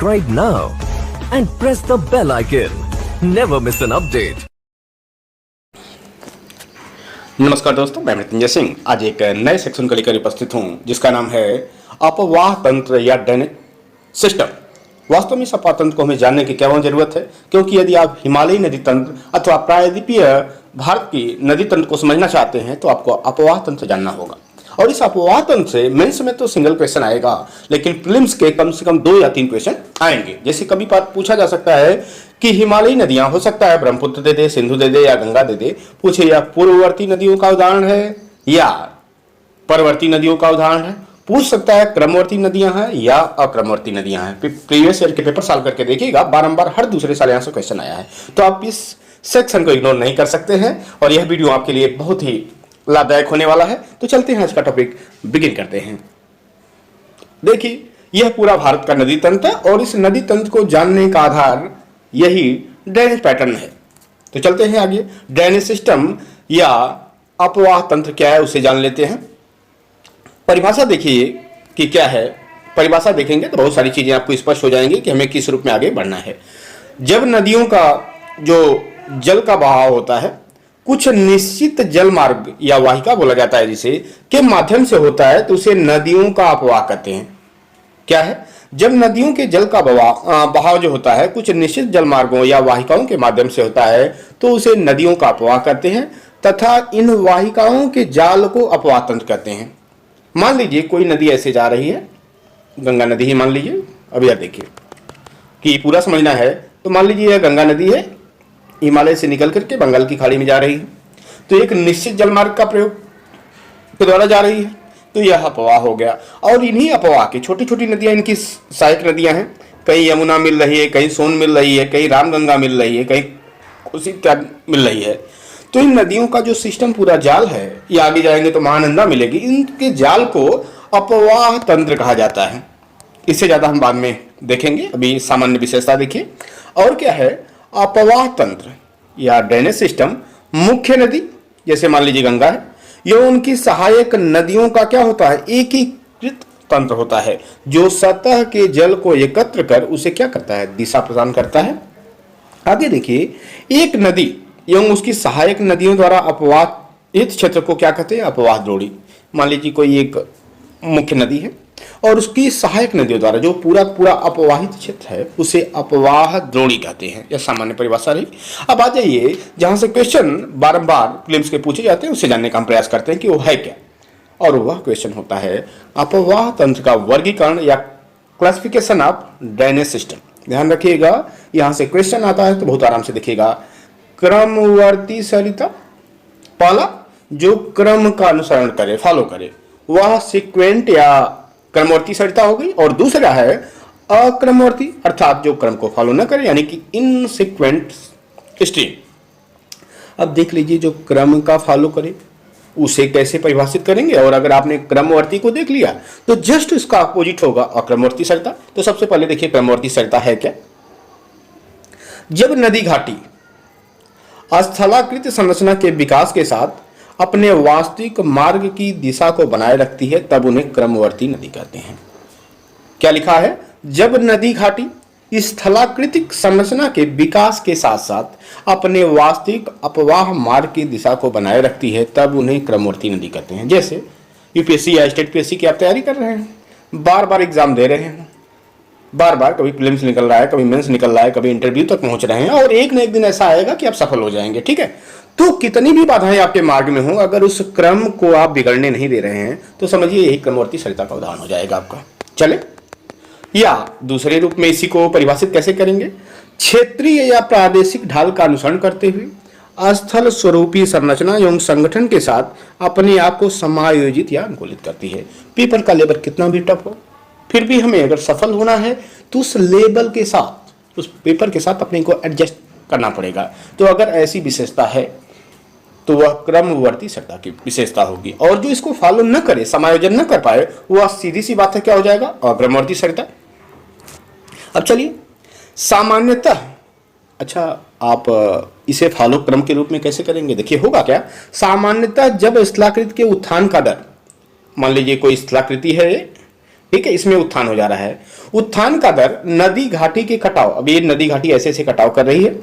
subscribe now and press the bell icon. Never miss an update. नमस्कार दोस्तों, मैं मृत्युंजय सिंह आज एक नए सेक्शन को लेकर उपस्थित हूं जिसका नाम है अपवाह तंत्र या ड्रेनेज सिस्टम। वास्तव में इस अपवाह तंत्र को हमें जानने की क्या जरूरत है, क्योंकि यदि आप हिमालयी नदी तंत्र अथवा प्रायद्वीपीय भारत की नदी तंत्र को समझना चाहते हैं तो आपको अपवाह तंत्र जानना होगा। और इस अपवाह तंत्र से मेंस में तो सिंगल क्वेश्चन आएगा, लेकिन प्रीलिम्स के कम से कम 2 या 3 क्वेश्चन आएंगे। जैसे कभी बात पूछा जा सकता है कि हिमालयी नदियां, हो सकता है ब्रह्मपुत्र दे दे, सिंधु दे दे या गंगा दे दे, पूछे यह पूर्ववर्ती नदियों का उदाहरण है या परवर्ती नदियों का उदाहरण है। पूछ सकता है क्रमवर्ती नदियां हैं या अक्रमवर्ती नदियां हैं। प्रीवियस ईयर के पेपर सॉल्व करके देखिएगा, बारंबार हर दूसरे साल यहां से क्वेश्चन आया है, तो आप इस सेक्शन को इग्नोर नहीं कर सकते हैं और यह वीडियो आपके लिए बहुत ही लाभदायक होने वाला है। तो चलते हैं, आज का टॉपिक बिगिन करते हैं। देखिए, यह पूरा भारत का नदी तंत्र है और इस नदी तंत्र को जानने का आधार यही ड्रेनेज पैटर्न है। तो चलते हैं आगे। ड्रेनेज सिस्टम या अपवाह तंत्र क्या है उसे जान लेते हैं। परिभाषा देखिए कि क्या है। परिभाषा देखेंगे तो बहुत सारी चीजें आपको स्पष्ट हो जाएंगी कि हमें किस रूप में आगे बढ़ना है। जब नदियों का जो जल का बहाव होता है कुछ निश्चित जल मार्ग या वाहिका बोला जाता है जिसे के माध्यम से होता है, तो उसे नदियों का अपवाह कहते हैं। क्या है? जब नदियों के जल का बहाव जो होता है कुछ निश्चित जल मार्गों या वाहिकाओं के माध्यम से होता है तो उसे नदियों का अपवाह कहते हैं तथा इन वाहिकाओं के जाल को अपवाह तंत्र कहते हैं। मान लीजिए कोई नदी ऐसे जा रही है, गंगा नदी ही मान लीजिए। अब यह देखिए कि पूरा समझना है, तो मान लीजिए यह गंगा नदी है, हिमालय से निकल करके बंगाल की खाड़ी में जा रही है, तो एक निश्चित जल मार्ग का प्रयोग के द्वारा जा रही है, तो यह अपवाह हो गया। और इन्हीं अपवाह की छोटी छोटी नदियां इनकी सहायक नदियां हैं। कहीं यमुना मिल रही है, कहीं सोन मिल रही है, कहीं रामगंगा मिल रही है, कहीं कोसी मिल रही है। तो इन नदियों का जो सिस्टम पूरा जाल है, ये आगे जाएंगे तो महानंदा मिलेगी, इनके जाल को अपवाह तंत्र कहा जाता है। इससे ज्यादा हम बाद में देखेंगे, अभी सामान्य विशेषता देखिए। और क्या है? अपवाह तंत्र या ड्रेनेज सिस्टम मुख्य नदी जैसे मान लीजिए गंगा है, यह उनकी सहायक नदियों का क्या होता है? एकीकृत तंत्र होता है जो सतह के जल को एकत्र कर उसे क्या करता है? दिशा प्रदान करता है। आगे देखिए, एक नदी एवं उसकी सहायक नदियों द्वारा अपवाहित क्षेत्र को क्या कहते हैं? अपवाह द्रोणी। मान लीजिए कोई एक मुख्य नदी है और उसकी सहायक नदियों द्वारा जो पूरा पूरा अपवाहित क्षेत्र है उसे अपवाह द्रोणी कहते हैं। यह सामान्य परिभाषा रही। अब आ जाइए, जहां से क्वेश्चन बारंबार प्रीलिम्स के पूछे जाते हैं उसे जानने का हम प्रयास करते हैं कि वो है क्या। और वह क्वेश्चन होता है अपवाह तंत्र का वर्गीकरण या क्लासिफिकेशन ऑफ ड्रेनेज सिस्टम। ध्यान रखिएगा, यहां से क्वेश्चन आता है तो बहुत आराम से देखिएगा। क्रमवर्ती सरिता, पहला जो क्रम का अनुसरण करे, फॉलो करे, वह सिक्वेंट या क्रमवर्ती सरिता हो गई। और दूसरा है अक्रमवर्ती, अर्थात जो क्रम को फॉलो न करे, यानी कि इनसिक्वेंट स्ट्रीम। अब देख लीजिए, जो क्रम का फॉलो करे उसे कैसे परिभाषित करेंगे। और अगर आपने क्रमवर्ती को देख लिया तो जस्ट इसका अपोजिट होगा अक्रमवर्ती सरिता। तो सबसे पहले देखिए क्रमवर्ती सरिता है क्या। जब नदी घाटी स्थलाकृत संरचना के विकास के साथ अपने वास्तविक मार्ग की दिशा को बनाए रखती है तब उन्हें क्रमवर्ती नदी कहते हैं। क्या लिखा है? जब नदी घाटी स्थलाकृतिक संरचना के विकास के साथ साथ अपने वास्तविक अपवाह मार्ग की दिशा को बनाए रखती है तब उन्हें क्रमवर्ती नदी कहते हैं। जैसे यूपीएससी या स्टेट पीएससी की आप तैयारी कर रहे हैं, बार बार एग्जाम दे रहे हैं, बार बार कभी प्रीलिम्स निकल रहा है, कभी मेंस निकल रहा है, कभी इंटरव्यू तक पहुंच रहे हैं और एक न एक दिन ऐसा आएगा कि आप सफल हो जाएंगे। ठीक है, तो कितनी भी बाधाएं आपके मार्ग में हो, अगर उस क्रम को आप बिगड़ने नहीं दे रहे हैं तो समझिए यही क्रमवर्ती सरिता का उदाहरण हो जाएगा आपका। चले, या दूसरे रूप में इसी को परिभाषित कैसे करेंगे? क्षेत्रीय या प्रादेशिक ढाल का अनुसरण करते हुए स्थल स्वरूपी संरचना एवं संगठन के साथ अपने आप को समायोजित या अनुकूलित करती है। पेपर का लेवल कितना भी टफ हो, फिर भी हमें अगर सफल होना है तो उस लेवल के साथ, उस पेपर के साथ अपने को एडजस्ट करना पड़ेगा। तो अगर ऐसी विशेषता है तो वह क्रमवर्ती सरिता की विशेषता होगी। और जो इसको फॉलो न करे, समायोजन न कर पाए, वह सीधी सी बात है क्या हो जाएगा? अक्रमवर्ती सरिता। अब चलिए, सामान्यतः अच्छा आप इसे फॉलो क्रम के रूप में कैसे करेंगे? देखिए होगा क्या। सामान्यतः जब स्थलाकृत के उत्थान का दर, मान लीजिए कोई स्थलाकृति है, ठीक है, इसमें उत्थान हो जा रहा है, उत्थान का दर नदी घाटी के कटाव, अब ये नदी घाटी ऐसे ऐसे कटाव कर रही है,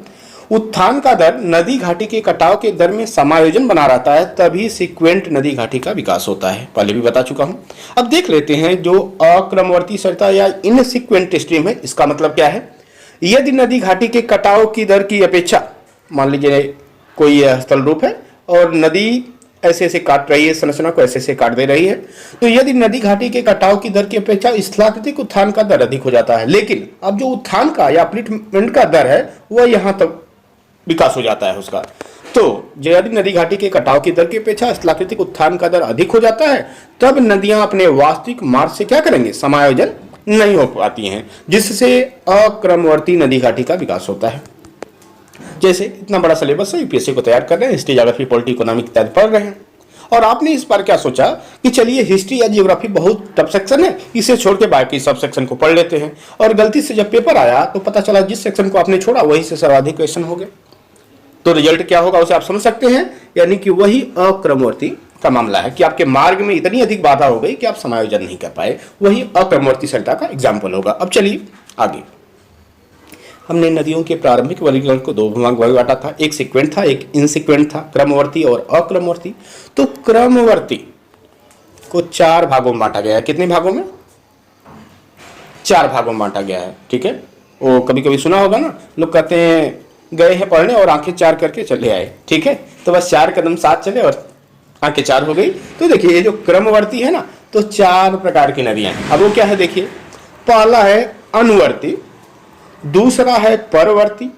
उत्थान का दर नदी घाटी के कटाव के दर में समायोजन बना रहता है, तभी सीक्वेंट नदी घाटी का विकास होता है। पहले भी बता चुका हूं। अब देख लेते हैं जो अक्रमवर्ती सरिता या इनसीक्वेंट स्ट्रीम है, इसका मतलब क्या है। यदि नदी घाटी के कटाव की दर की अपेक्षा, मान लीजिए कोई स्थल रूप है और नदी ऐसे ऐसे काट रही है, संरचना को ऐसे ऐसे काट दे रही है, तो यदि नदी घाटी के कटाव की दर की अपेक्षा स्थलाकृतिक उत्थान का दर अधिक हो जाता है, लेकिन अब जो उत्थान का या अपलिफ्टमेंट का दर है वह यहां तक विकास हो जाता है उसका, तो यदि नदी घाटी के कटाव की दर की अपेक्षा स्थलाकृतिक उत्थान का दर अधिक हो जाता है, तब नदियां अपने वास्तविक मार्ग से क्या करेंगे, समायोजन नहीं हो पाती हैं, जिससे अक्रमवर्ती नदी घाटी का विकास होता है। जैसे इतना बड़ा सिलेबस है, यूपीएससी को तैयार कर रहे हैं, हिस्ट्री, ज्योग्राफी, पॉलिटी, इकोनॉमिक इत्यादि पढ़ रहे हैं, और आपने इस बार क्या सोचा कि चलिए हिस्ट्री या ज्योग्राफी बहुत टफ सेक्शन है, इसे छोड़ के बाकी सब सेक्शन को पढ़ लेते हैं, और गलती से जब पेपर आया तो पता चला जिस सेक्शन को आपने छोड़ा वही से सर्वाधिक क्वेश्चन हो गए, तो रिजल्ट क्या होगा उसे आप समझ सकते हैं। यानी कि वही अक्रमवर्ती का मामला है कि आपके मार्ग में इतनी अधिक बाधा हो गई कि आप समायोजन नहीं कर पाए, वही अक्रमवर्ती सरिता का एग्जाम्पल होगा। अब चलिए आगे। हमने नदियों के प्रारंभिक वर्गीकरण को दो भाग में बांटा था, एक सीक्वेंट था, एक इनसीक्वेंट था, क्रमवर्ती और अक्रमवर्ती। तो क्रमवर्ती को 4 भागों में बांटा गया है। कितने भागों में? 4 भागों में बांटा गया है। ठीक है, वो कभी कभी सुना होगा ना, लोग कहते हैं गए हैं पढ़ने और आंखें 4 करके चले आए। ठीक है, तो बस 4 कदम साथ चले और आंखें 4 हो गई। तो देखिए ये जो क्रमवर्ती है ना, तो 4 प्रकार की नदियां हैं। अब वो क्या है देखिए, पहला है अनुवर्ती, दूसरा है परवर्ती,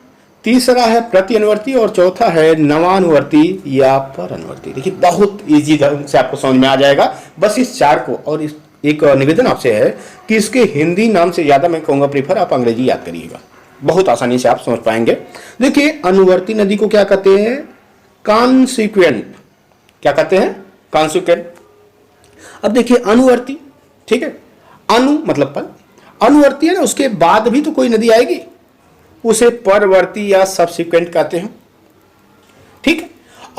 तीसरा है प्रत्यनुवर्ती और चौथा है नवानुवर्ती या परअनुवर्ती। देखिए बहुत इजी ढंग से आपको समझ में आ जाएगा, बस इस 4 को। और इस एक निवेदन आपसे है कि इसके हिंदी नाम से ज्यादा मैं कहूंगा प्रीफर आप अंग्रेजी याद करिएगा, बहुत आसानी से आप समझ पाएंगे। देखिए अनुवर्ती नदी को क्या कहते हैं? कॉन्सिक्वेंट। क्या कहते हैं? कॉन्सिक्वेंट। अब देखिए अनुवर्ती, ठीक है, अनु मतलब पर, अनुवर्ती है ना, उसके बाद भी तो कोई नदी आएगी, उसे परवर्ती या सबसिक्वेंट कहते हैं। ठीक है,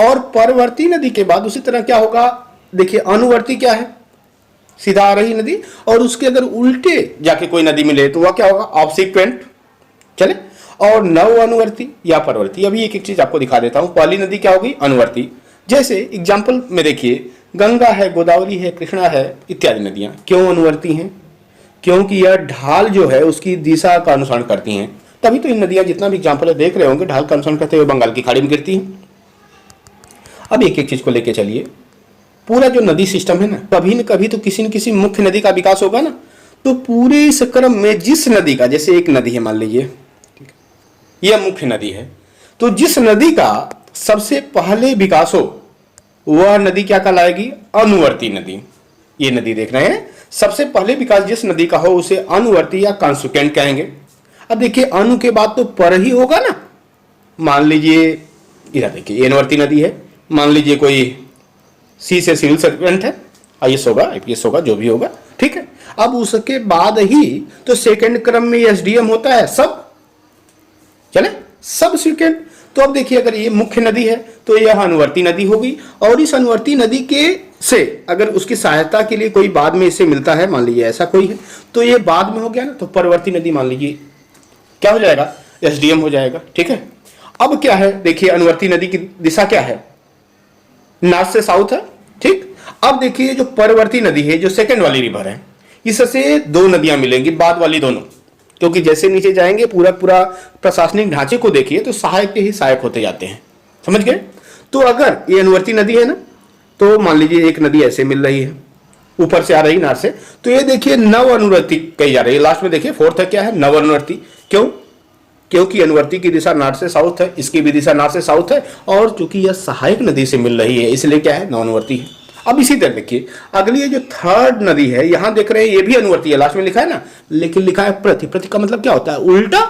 और परवर्ती नदी के बाद उसी तरह क्या होगा, देखिए अनुवर्ती क्या है, सीधा आ रही नदी, और उसके अगर उल्टे जाके कोई नदी मिले तो वह क्या होगा, ऑब्सिक्वेंट। चले, और नव अनुवर्ती या परवर्ती। अभी एक एक चीज आपको दिखा देता हूं। पहली नदी क्या होगी, अनुवर्ती। जैसे एग्जाम्पल में देखिए, गंगा है, गोदावरी है, कृष्णा है, इत्यादि नदियां क्यों अनुवर्ती हैं? क्योंकि यह ढाल जो है उसकी दिशा का अनुसरण करती हैं, तभी तो इन नदियां जितना भी एग्जाम्पल देख रहे होंगे ढाल का अनुसरण करते हुए बंगाल की खाड़ी में गिरती हैं। अब एक एक चीज को लेके चलिए, पूरा जो नदी सिस्टम है ना, कभी न कभी तो किसी न किसी मुख्य नदी का विकास होगा ना, तो पूरे इस क्रम में जिस नदी का, जैसे एक नदी है मान लीजिए, यह मुख्य नदी है, तो जिस नदी का सबसे पहले विकास हो वह नदी क्या कहलाएगी, अनुवर्ती नदी। ये नदी देख रहे हैं, सबसे पहले विकास जिस नदी का हो उसे अनुवर्ती या कॉन्सिक्वेंट कहेंगे। अब देखिए अनु के बाद तो पर ही होगा ना, मान लीजिए इधर देखिए ये अनुवर्ती नदी है, मान लीजिए कोई सी से सिविल सर्वेंट है, आईएएस होगा, आईपीएस होगा, जो भी होगा। ठीक है, अब उसके बाद ही तो सेकंड क्रम में एसडीएम होता है, सब चले, सब सेकंड। तो अब देखिए अगर ये मुख्य नदी है तो यह अनुवर्ती नदी होगी, और इस अनुवर्ती नदी के से अगर उसकी सहायता के लिए कोई बाद में इसे मिलता है, मान लीजिए ऐसा कोई है, तो ये बाद में हो गया ना, तो परवर्ती नदी मान लीजिए क्या हो जाएगा, एसडीएम हो जाएगा। ठीक है, अब क्या है देखिए, अनुवर्ती नदी की दिशा क्या है, नॉर्थ से साउथ है। ठीक, अब देखिए जो परवर्ती नदी है, जो सेकंड वाली रिवर है, इससे 2 नदियां मिलेंगी, बाद वाली दोनों, क्योंकि जैसे नीचे जाएंगे पूरा पूरा प्रशासनिक ढांचे को देखिए तो सहायक के ही सहायक होते जाते हैं, समझ गए। तो अगर ये अनुवर्ती नदी है ना, तो मान लीजिए एक नदी ऐसे मिल रही है, ऊपर से आ रही नॉर्थ से, तो ये देखिए नव अनुवर्ती कही जा रही है। लास्ट में देखिए फोर्थ है क्या है, नव अनुवर्ती। क्यों? क्योंकि अनुवर्ती की दिशा नॉर्थ से साउथ है, इसकी भी दिशा नॉर्थ से साउथ है, और चूंकि यह सहायक नदी से मिल रही है इसलिए क्या है, नव अनुवर्ती है। अब इसी तरह देखिए अगली ये जो थर्ड नदी है, यहां देख रहे हैं ये भी अनुवर्ती है, लास्ट में लिखा है ना, लेकिन लिखा है प्रति। प्रति का मतलब क्या होता है, उल्टा।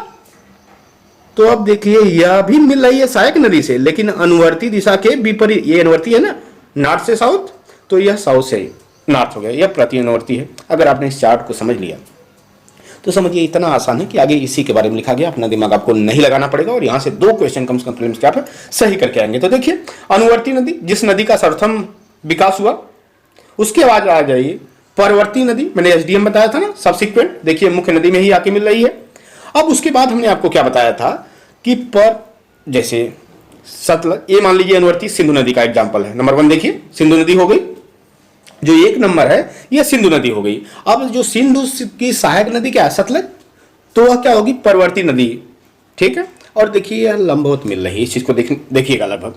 तो अब देखिए यह भी मिल रही है सहायक नदी से, लेकिन अनुवर्ती दिशा के विपरीत। ये अनुवर्ती है ना, नॉर्थ से साउथ, तो यह साउथ से नॉर्थ हो गया, यह प्रति अनुवर्ती है। अगर आपने इस चार्ट को समझ लिया तो समझिए इतना आसान है कि आगे इसी के बारे में लिखा गया, अपना दिमाग आपको नहीं लगाना पड़ेगा, और यहां से 2 क्वेश्चन कम से कम प्रीलिम्स के आप सही करके आएंगे। तो देखिए अनुवर्ती नदी, जिस नदी का सर्वप्रथम विकास हुआ, उसके बाद आ जाइए परवर्ती नदी मैंने एसडीएम बताया था ना, सबसिक्वेंट, देखिए मुख्य नदी में ही आके मिल रही है। अब उसके बाद हमने आपको क्या बताया था कि जैसे सतलज, ये मान लीजिए अनुवर्ती सिंधु नदी का एग्जाम्पल है। नंबर 1 देखिए, सिंधु नदी हो गई, जो 1 नंबर है यह सिंधु नदी हो गई। अब जो सिंधु की सहायक नदी क्या है, सतलज, तो वह क्या होगी, परवर्ती नदी, ठीक है। और देखिए यह लंबवत मिल रही है, इस चीज को देखिएगा लगभग।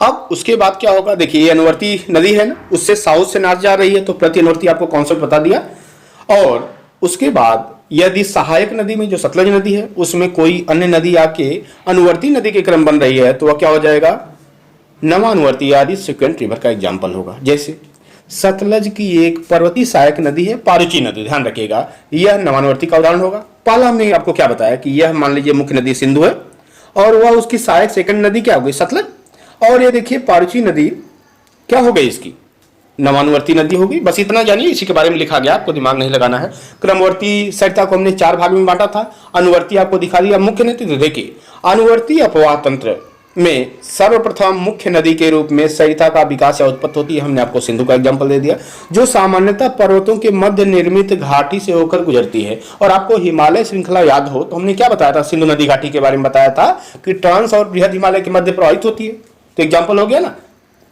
अब उसके बाद क्या होगा, देखिए ये अनुवर्ती नदी है ना, उससे साउथ से नॉर्थ जा रही है, तो प्रति अनुवर्ती आपको कॉन्सेप्ट बता दिया। और उसके बाद यदि सहायक नदी में जो सतलज नदी है उसमें कोई अन्य नदी आके अनुवर्ती नदी के क्रम बन रही है, तो वह क्या हो जाएगा, नवानुवर्ती आदि सिक्वेंट रिवर का एग्जाम्पल होगा। जैसे सतलज की एक पर्वतीय सहायक नदी है पारुची नदी, ध्यान रखिएगा, यह नवानुवर्ती का उदाहरण होगा। पहला हमने आपको क्या बताया कि यह मान लीजिए मुख्य नदी सिंधु है और वह उसकी सहायक सेकंड नदी क्या हो गई, सतलज। और ये देखिए पारुची नदी क्या हो गई, इसकी नवानुवर्ती नदी होगी। बस इतना जानिए, इसी के बारे में लिखा गया, आपको दिमाग नहीं लगाना है। क्रमवर्ती सरिता को हमने 4 भाग में बांटा था, अनुवर्ती आपको दिखा दिया, मुख्य नदी। तो देखिए अनुवर्ती अपवाह तंत्र में सर्वप्रथम मुख्य नदी के रूप में सरिता का विकास या उत्पत्ति होती है। हमने आपको सिंधु का एग्जाम्पल दे दिया, जो सामान्यतः पर्वतों के मध्य निर्मित घाटी से होकर गुजरती है। और आपको हिमालय श्रृंखला याद हो तो हमने क्या बताया था, सिंधु नदी घाटी के बारे में बताया था कि ट्रांस और बृहद हिमालय के मध्य प्रवाहित होती है। तो एग्जाम्पल हो गया ना,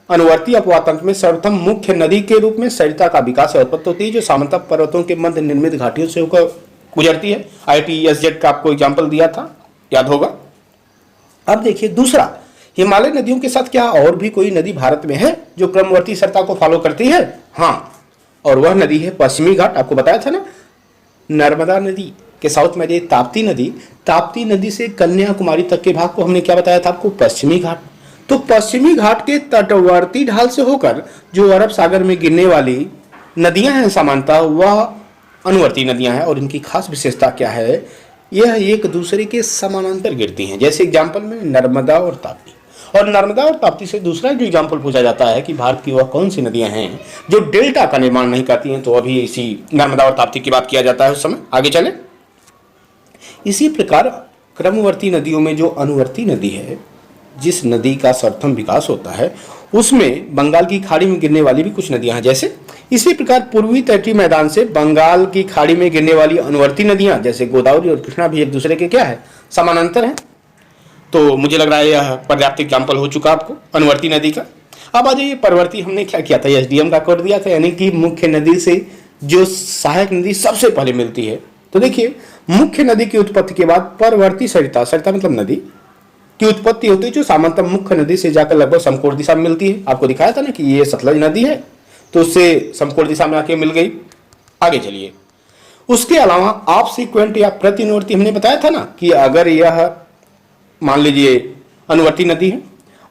अनुवर्ती अपवाह तंत्र में सर्वप्रथम मुख्य नदी के रूप में सरिता का विकास या उत्पत्ति होती है, जो सामान्यतः पर्वतों के मध्य निर्मित घाटियों से होकर गुजरती है। ITSZ का आपको एग्जाम्पल दिया था, याद होगा। अब देखिए दूसरा, हिमालय नदियों के साथ क्या और भी कोई नदी भारत में है जो क्रमवर्ती सरिता को फॉलो करती है? हाँ, और वह नदी है पश्चिमी घाट। आपको बताया था ना, नर्मदा नदी के साउथ में ताप्ती नदी, ताप्ती नदी से कन्याकुमारी तक के भाग को हमने क्या बताया था आपको, पश्चिमी घाट। तो पश्चिमी घाट के तटवर्ती ढाल से होकर जो अरब सागर में गिरने वाली नदियां हैं सामान्यतः, वह अनुवर्ती नदियां हैं। और इनकी खास विशेषता क्या है, यह एक दूसरे के समानांतर गिरती हैं। जैसे एग्जाम्पल में नर्मदा और ताप्ती। और नर्मदा और ताप्ती से दूसरा जो एग्जाम्पल पूछा जाता है कि भारत की वह कौन सी नदियां हैं जो डेल्टा का निर्माण नहीं करती हैं, तो अभी इसी नर्मदा और ताप्ती की बात किया जाता है उस समय। आगे चले, इसी प्रकार क्रमवर्ती नदियों में जो अनुवर्ती नदी है, जिस नदी का सर्वप्रथम विकास होता है, उसमें बंगाल की खाड़ी में गिरने वाली भी कुछ नदियां हैं। जैसे इसी प्रकार पूर्वी तटीय मैदान से बंगाल की खाड़ी में गिरने वाली अनुवर्ती नदियां जैसे गोदावरी और कृष्णा भी एक दूसरे के क्या है, समानांतर हैं। तो मुझे लग रहा है यह पर्याप्त एग्जाम्पल हो चुका आपको अनुवर्ती नदी का। अब आ जाइए परवर्ती, हमने क्या किया था, एसडीएम का कोड दिया था, यानी कि मुख्य नदी से जो सहायक नदी सबसे पहले मिलती है। तो देखिए मुख्य नदी की उत्पत्ति के बाद परवर्ती सरिता, सरिता मतलब नदी की उत्पत्ति होती है, जो सामान्यतः मुख्य नदी से जाकर लगभग समकोण दिशा में मिलती है। आपको दिखाया था ना कि ये सतलज नदी है, तो उससे समकोण दिशा में आके मिल गई। आगे चलिए, उसके अलावा आप सीक्वेंट या प्रति अनुवर्ती हमने बताया था ना कि अगर यह मान लीजिए अनुवर्ती नदी है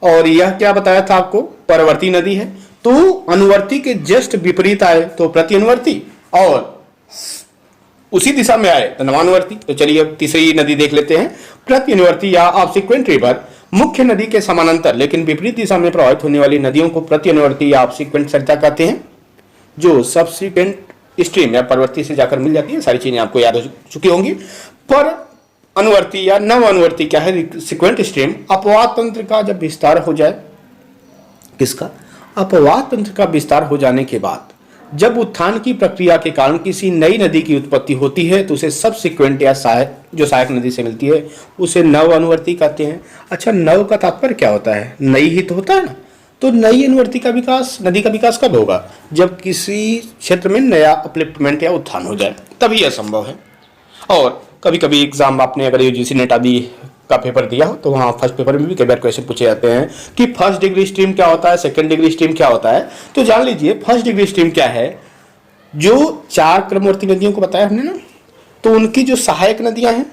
और यह क्या बताया था आपको, परवर्ती नदी है, तो अनुवर्ती के जस्ट विपरीत आए तो प्रति अनुवर्ती, और उसी दिशा में आए तो नवानुवर्ती। तो चलिए अब तीसरी नदी देख लेते हैं, प्रति अनुवर्ती या ऑब्सिक्वेंट रिवर। मुख्य नदी के समानांतर लेकिन विपरीत दिशा में प्रवाहित होने वाली नदियों को प्रति अनुवर्ती या ऑब्सिक्वेंट सरिता कहते हैं, जो सब्सिक्वेंट स्ट्रीम या परवर्ती से जाकर मिल जाती है। सारी चीजें आपको याद हो चुकी होंगी। पर अनुवर्ती या नव अनुवर्ती क्या है, सिक्वेंट स्ट्रीम अपवाह तंत्र का जब विस्तार हो जाए, किसका, अपवाह तंत्र का विस्तार हो जाने के बाद जब उत्थान की प्रक्रिया के कारण किसी नई नदी की उत्पत्ति होती है, तो उसे सबसिक्वेंट या सहायक, जो सहायक नदी से मिलती है, उसे नव अनुवर्ती कहते हैं। अच्छा, नव का तात्पर्य क्या होता है, नई ही तो होता है ना। तो नई अनुवर्ती का विकास, नदी का विकास कब होगा, जब किसी क्षेत्र में नया अपलिफ्टमेंट या उत्थान हो जाए, तभी यह संभव है। और कभी कभी एग्जाम आपने अगर यूजीसी नेट आदि का पेपर दिया हो तो वहाँ फर्स्ट पेपर में भी कई बार क्वेश्चन पूछे जाते हैं कि फर्स्ट डिग्री स्ट्रीम क्या होता है, सेकंड डिग्री स्ट्रीम क्या होता है। तो जान लीजिए फर्स्ट डिग्री स्ट्रीम क्या है, जो 4 क्रमवर्ती नदियों को बताया हमने ना, तो उनकी जो सहायक नदियां हैं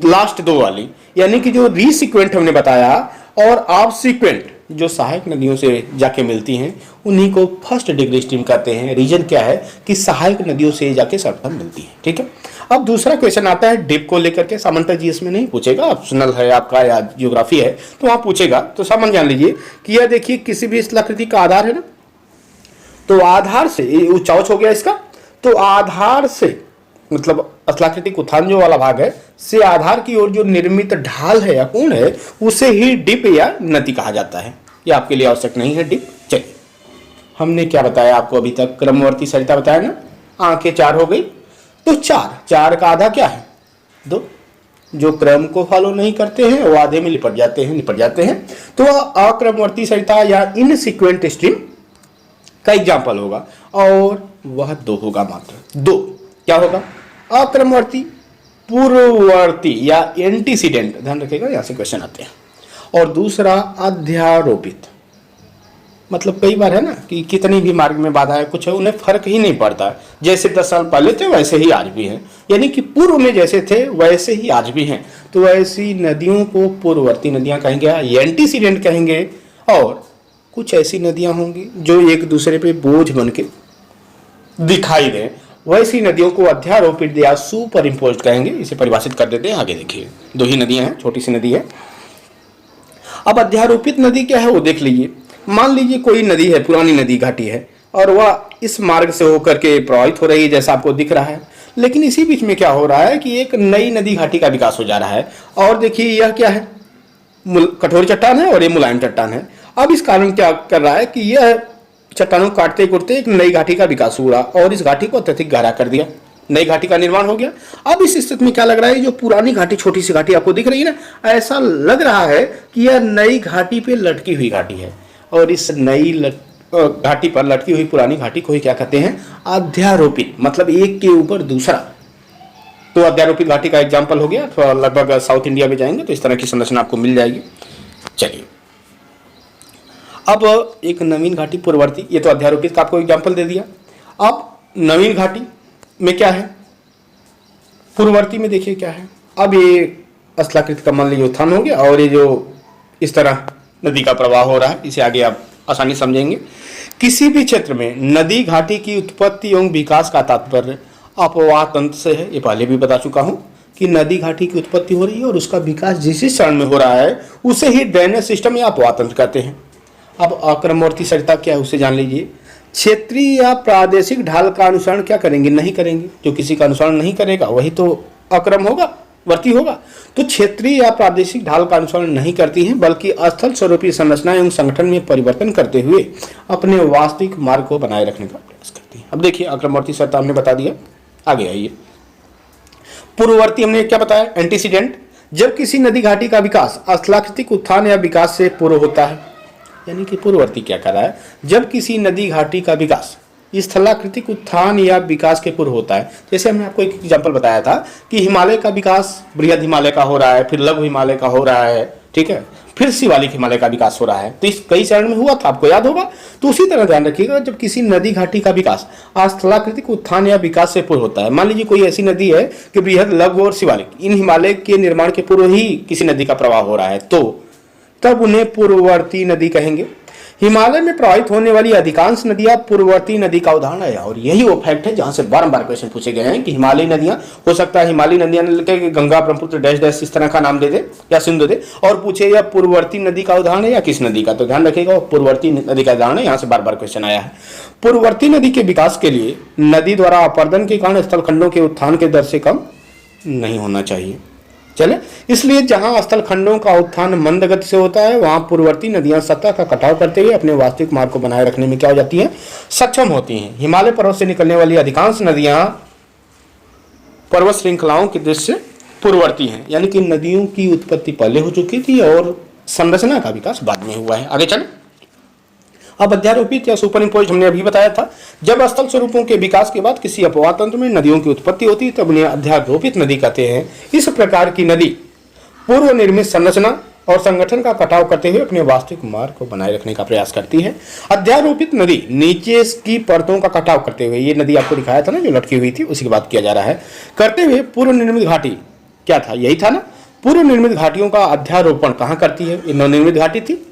लास्ट 2 वाली, यानी कि जो रीसिक्वेंट हमने बताया, और ऑब्सिक्वेंट जो सहायक नदियों से जाके मिलती हैं, उन्हीं को फर्स्ट डिग्री स्ट्रीम कहते हैं। रीजन क्या है कि सहायक नदियों से जाके सर्वप्रथम मिलती है। ठीक है, अब दूसरा क्वेश्चन आता है डिप को लेकर के। सामान्यतः जीएस में नहीं पूछेगा, ऑप्शनल है आपका या ज्योग्राफी है तो वहां पूछेगा। तो सामान्य जान लीजिए कि यह देखिए किसी भी स्थलाकृति का आधार है ना, तो आधार से उच्चावच हो गया इसका, तो आधार से मतलब स्थलाकृतिक उत्थान जो वाला भाग है से आधार की ओर जो निर्मित ढाल है या कोण है, उसे ही डिप या नति कहा जाता है। यह आपके लिए आवश्यक नहीं है डिप। चलिए हमने क्या बताया आपको अभी तक, क्रमवर्ती सरिता बताया ना, आंखें 4 हो गई, तो 4 का आधा क्या है 2। जो क्रम को फॉलो नहीं करते हैं वो आधे में निपट जाते हैं। तो वह अक्रमवर्ती सरिता या इनसीक्वेंट स्ट्रीम का एग्जाम्पल होगा, और वह 2 होगा, मात्र 2। क्या होगा? अक्रमवर्ती, पूर्ववर्ती या एंटीसीडेंट, ध्यान रखिएगा यहाँ से क्वेश्चन आते हैं, और दूसरा अध्यारोपित। मतलब कई बार है ना कि कितनी भी मार्ग में बाधा है, कुछ है, उन्हें फर्क ही नहीं पड़ता, जैसे 10 साल पहले थे वैसे ही आज भी हैं, यानी कि पूर्व में जैसे थे वैसे ही आज भी हैं। तो ऐसी नदियों को पूर्ववर्ती नदियां कहेंगे या एंटीसीडेंट कहेंगे, और कुछ ऐसी नदियां होंगी जो एक दूसरे पे बोझ बन के दिखाई दें, वैसी नदियों को अध्यारोपित या सुपर इम्पोज कहेंगे। इसे परिभाषित कर देते हैं, आगे देखिए। 2 ही नदियां हैं, छोटी सी नदी है। अब अध्यारोपित नदी क्या है वो देख लीजिए। मान लीजिए कोई नदी है, पुरानी नदी घाटी है, और वह इस मार्ग से होकर के प्रवाहित हो रही है जैसा आपको दिख रहा है, लेकिन इसी बीच में क्या हो रहा है कि एक नई नदी घाटी का विकास हो जा रहा है। और देखिए यह क्या है, कठोर चट्टान है और ये मुलायम चट्टान है। अब इस कारण क्या कर रहा है कि यह चट्टानों को काटते कुटते एक नई घाटी का विकास हुआ और इस घाटी को अत्यधिक गहरा कर दिया, नई घाटी का निर्माण हो गया। अब इस स्थिति में क्या लग रहा है, जो पुरानी घाटी, छोटी सी घाटी आपको दिख रही है ना, ऐसा लग रहा है कि यह नई घाटी पे लटकी हुई घाटी है, और इस नई घाटी पर लटकी हुई पुरानी घाटी को ही क्या कहते हैं, अध्यारोपित, मतलब एक के ऊपर दूसरा। तो अध्यारोपित घाटी का एग्जाम्पल हो गया। तो लगभग साउथ इंडिया में जाएंगे तो इस तरह की संरचना आपको मिल जाएगी। चलिए, अब एक नवीन घाटी पूर्ववर्ती, ये तो अध्यारोपित का आपको एग्जाम्पल दे दिया। अब नवीन घाटी में क्या है, पूर्ववर्ती में देखिए क्या है। अब ये स्थलाकृति का मान लीजिए उत्थान हो गया, और ये जो इस तरह नदी का प्रवाह हो रहा है, इसे आगे आप आसानी समझेंगे। किसी भी क्षेत्र में नदी घाटी की उत्पत्ति एवं विकास का तात्पर्य अपवाह तंत्र से है। ये पहले भी बता चुका हूं कि नदी घाटी की उत्पत्ति हो रही है और उसका विकास जिस क्षण में हो रहा है उसे ही ड्रेनेज सिस्टम या अपवाह तंत्र कहते हैं। अब अक्रमवर्ती सरिता क्या है उसे जान लीजिए। क्षेत्रीय या प्रादेशिक ढाल का अनुसरण क्या करेंगे, नहीं करेंगे। जो किसी का अनुसरण नहीं करेगा वही तो अक्रम होगा, वर्ती होगा। तो क्षेत्रीय या प्रादेशिक ढाल का अनुसरण नहीं करती हैं, बल्कि स्थल स्वरूपी संरचना एवं संगठन में परिवर्तन करते हुए अपने वास्तविक मार्ग को बनाए रखने का प्रयास करती हैं। अब देखिए अक्रमवर्ती सरिता हमने बता दिया, आगे आइए। पूर्ववर्ती हमने क्या बताया, एंटीसीडेंट। जब किसी नदी घाटी का विकास स्थलाकृतिक उत्थान या विकास से पूर्व होता है, यानी कि पूर्ववर्ती क्या कर रहा है, जब किसी नदी घाटी का विकास स्थलाकृतिक उत्थान या विकास के पूर्व होता है। जैसे हमने आपको एक एग्जांपल बताया था कि हिमालय का विकास बृहद हिमालय का हो रहा है, फिर लघु हिमालय का हो रहा है, ठीक है, फिर शिवालिक हिमालय का विकास हो रहा है। तो इस कई चरण में हुआ था, आपको याद होगा। तो उसी तरह ध्यान रखिएगा, जब किसी नदी घाटी का विकास स्थलाकृतिक उत्थान या विकास से पूर्व होता है, मान लीजिए कोई ऐसी नदी है कि बृहद, लघु और शिवालिक इन हिमालय के निर्माण के पूर्व ही किसी नदी का प्रवाह हो रहा है, तो तब उन्हें पूर्ववर्ती नदी कहेंगे। हिमालय में प्रवाहित होने वाली अधिकांश नदियां पूर्ववर्ती नदी का उदाहरण है, और यही वो फैक्ट है जहां से बारंबार क्वेश्चन पूछे गए हैं कि हिमालयी नदियां, हो सकता है हिमालयी नदियां लेके गंगा, ब्रह्मपुत्र, डैश डैश इस तरह का नाम दे दे या सिंधु दे, और पूछे या पूर्ववर्ती नदी का उदाहरण है या किस नदी का, तो ध्यान रखिएगा वो पूर्ववर्ती नदी का उदाहरण है। यहाँ से बार बार क्वेश्चन आया है। पूर्ववर्ती नदी के विकास के लिए नदी द्वारा अपर्दन के कारण स्थलखंडों के उत्थान के दर से कम नहीं होना चाहिए। चले, इसलिए जहां स्थलखंडों का उत्थान मंद गति से होता है वहां पूर्ववर्ती नदियां सतह का कटाव करते हुए अपने वास्तविक मार्ग को बनाए रखने में क्या हो जाती हैं, सक्षम होती हैं। हिमालय पर्वत से निकलने वाली अधिकांश नदियां पर्वत श्रृंखलाओं की दृष्टि से पूर्ववर्ती हैं, यानी कि नदियों की उत्पत्ति पहले हो चुकी थी और संरचना का विकास बाद में हुआ है। आगे चले। अब अध्यारोपित या सुपर इम्पोज्ड हमने अभी बताया था, जब स्थल स्वरूपों के विकास के बाद किसी अपवाह तंत्र में नदियों की उत्पत्ति होती है तब उन्हें अध्यारोपित नदी कहते हैं। इस प्रकार की नदी पूर्व निर्मित संरचना और संगठन का कटाव करते हुए अपने वास्तविक मार्ग को बनाए रखने का प्रयास करती है। अध्यारोपित नदी नीचे की परतों का कटाव करते हुए, ये नदी आपको दिखाया था ना जो लटकी हुई थी, उसी की बात किया जा रहा है, करते हुए पूर्व निर्मित घाटी क्या था, यही था ना, पूर्व निर्मित घाटियों का अध्यारोपण कहाँ करती है, ये नवनिर्मित घाटी थी,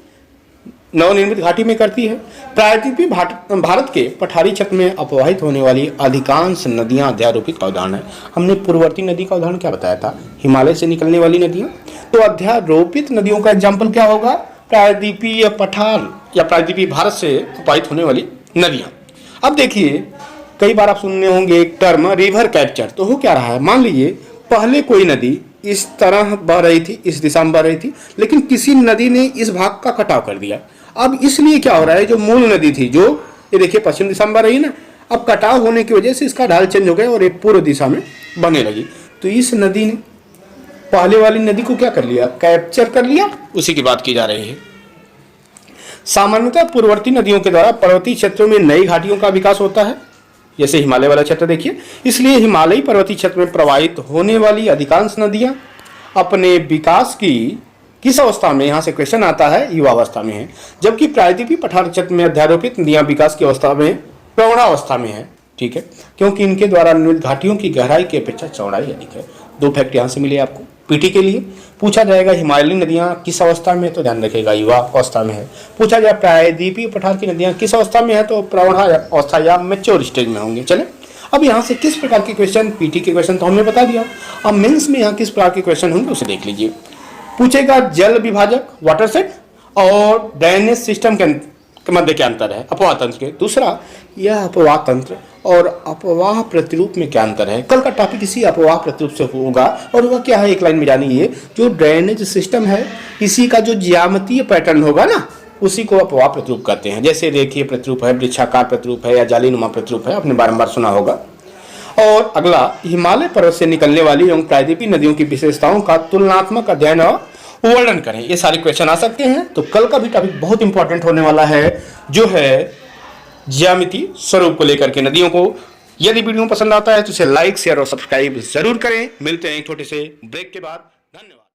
नवनिर्मित घाटी में करती है। प्रायद्वीपीय भारत के पठारी क्षेत्र में अपवाहित होने वाली अधिकांश नदियां अध्यारोपित का उदाहरण है। हमने पूर्ववर्ती नदी का उदाहरण क्या बताया था, हिमालय से निकलने वाली नदियां। तो अध्यारोपित नदियों का एग्जाम्पल क्या होगा, प्रायद्वीपीय पठार या प्रायद्वीपीय भारत से अपवाहित होने वाली नदियां। अब देखिए, कई बार आप सुनने होंगे एक टर्म रिवर कैप्चर। तो हो क्या रहा है, मान लीजिए पहले कोई नदी इस तरह बह रही थी, इस दिशा में बह रही थी, लेकिन किसी नदी ने इस भाग का कटाव कर दिया। अब इसलिए क्या हो रहा है, जो मूल नदी थी, जो ये देखिए पश्चिम दिशा में बह रही है ना, अब कटाव होने की वजह से इसका ढाल चेंज हो गया और एक पूर्व दिशा में बहने लगी। तो इस नदी ने पहले वाली नदी को क्या कर लिया, कैप्चर कर लिया, उसी की बात की जा रही है। सामान्यतः पूर्ववर्ती नदियों के द्वारा पर्वतीय क्षेत्रों में नई घाटियों का विकास होता है, जैसे हिमालय वाला क्षेत्र देखिए। इसलिए हिमालयी पर्वतीय क्षेत्र में प्रवाहित होने वाली अधिकांश नदियां अपने विकास की किस अवस्था में, यहाँ से क्वेश्चन आता है, युवावस्था में है, जबकि प्रायद्वीपीय पठार क्षेत्र में अध्यारोपित नदियां विकास की अवस्था में प्रौढ़ावस्था में है। ठीक है, क्योंकि इनके द्वारा निर्मित घाटियों की गहराई की अपेक्षा चौड़ाई अधिक है। 2 फैक्ट यहाँ से मिले आपको। पीटी के लिए पूछा जाएगा हिमालयी नदियां किस अवस्था में है, तो ध्यान रखिएगा युवा अवस्था में है। पूछा जाए प्रायद्वीपीय पठार की नदियां किस अवस्था में है, तो प्रौढ़ा अवस्था या मैच्योर स्टेज में होंगे। चले अब यहाँ से किस प्रकार के क्वेश्चन, पीटी के क्वेश्चन तो हमने बता दिया, अब मेंस में यहाँ किस प्रकार के क्वेश्चन होंगे उसे देख लीजिए। पूछेगा जल विभाजक वाटरशेड और ड्रेनेज सिस्टम के मध्य क्या अंतर है अपवाह तंत्र के। दूसरा, यह अपवाह तंत्र और अपवाह प्रतिरूप में क्या अंतर है। कल का टॉपिक इसी अपवाह प्रतिरूप से होगा और वह क्या है, एक लाइन में जानिए। जो ड्रेनेज सिस्टम है इसी का जो ज्यामितीय पैटर्न होगा ना, उसी को अपवाह प्रतिरूप कहते हैं। जैसे रेखीय प्रतिरूप है, वृक्षाकार प्रतिरूप है या जालीनुमा प्रतिरूप है, आपने बारंबार सुना होगा। और अगला, हिमालय पर्वत से निकलने वाली एवं प्रायद्वीपीय नदियों की विशेषताओं का तुलनात्मक अध्ययन और वर्णन करें। ये सारे क्वेश्चन आ सकते हैं। तो कल का भी टॉपिक बहुत इंपॉर्टेंट होने वाला है, जो है ज्यामितीय स्वरूप को लेकर के नदियों को। यदि वीडियो पसंद आता है तो इसे लाइक, शेयर और सब्सक्राइब जरूर करें। मिलते हैं एक छोटे से ब्रेक के बाद। धन्यवाद।